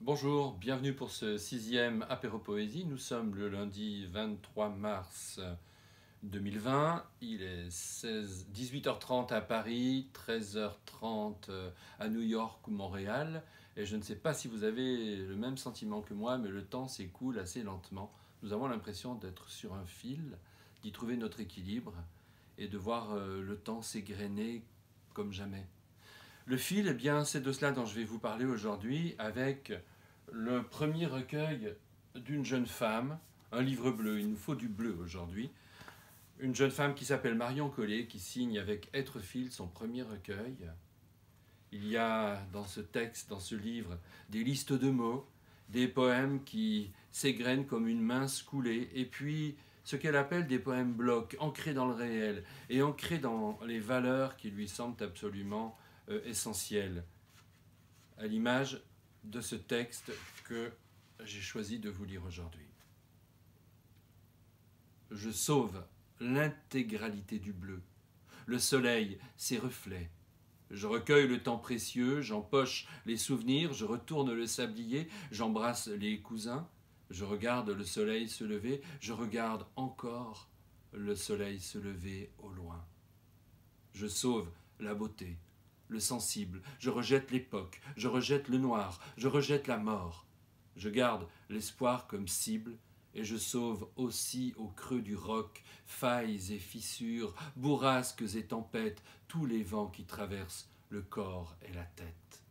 Bonjour, bienvenue pour ce sixième apéro poésie. Nous sommes le lundi 23 mars 2020. Il est 18h30 à Paris, 13h30 à New York ou Montréal. Et je ne sais pas si vous avez le même sentiment que moi, mais le temps s'écoule assez lentement. Nous avons l'impression d'être sur un fil, d'y trouver notre équilibre et de voir le temps s'égrener comme jamais. Le fil, eh bien, c'est de cela dont je vais vous parler aujourd'hui avec le premier recueil d'une jeune femme, un livre bleu, il nous faut du bleu aujourd'hui, une jeune femme qui s'appelle Marion Collet, qui signe avec Être-Fil son premier recueil. Il y a dans ce texte, dans ce livre, des listes de mots, des poèmes qui s'égrènent comme une mince coulée, et puis ce qu'elle appelle des poèmes blocs, ancrés dans le réel, et ancrés dans les valeurs qui lui semblent absolument essentielles, à l'image de ce texte que j'ai choisi de vous lire aujourd'hui. Je sauve l'intégralité du bleu, le soleil, ses reflets. Je recueille le temps précieux, j'empoche les souvenirs, je retourne le sablier, j'embrasse les cousins, je regarde le soleil se lever, je regarde encore le soleil se lever au loin. Je sauve la beauté, le sensible, je rejette l'époque, je rejette le noir, je rejette la mort. Je garde l'espoir comme cible et je sauve aussi au creux du roc failles et fissures, bourrasques et tempêtes, tous les vents qui traversent le corps et la tête.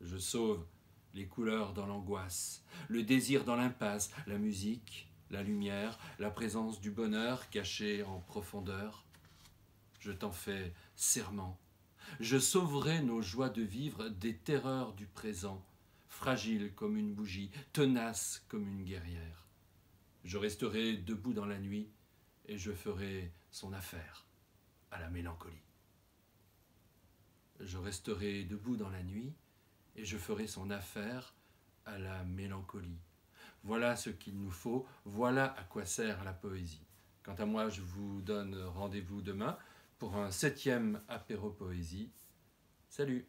Je sauve les couleurs dans l'angoisse, le désir dans l'impasse, la musique, la lumière, la présence du bonheur caché en profondeur. Je t'en fais serment. Je sauverai nos joies de vivre des terreurs du présent, fragile comme une bougie, tenace comme une guerrière. Je resterai debout dans la nuit et je ferai son affaire à la mélancolie. Je resterai debout dans la nuit et je ferai son affaire à la mélancolie. Voilà ce qu'il nous faut, voilà à quoi sert la poésie. Quant à moi, je vous donne rendez-vous demain pour un 7e apéro poésie. Salut!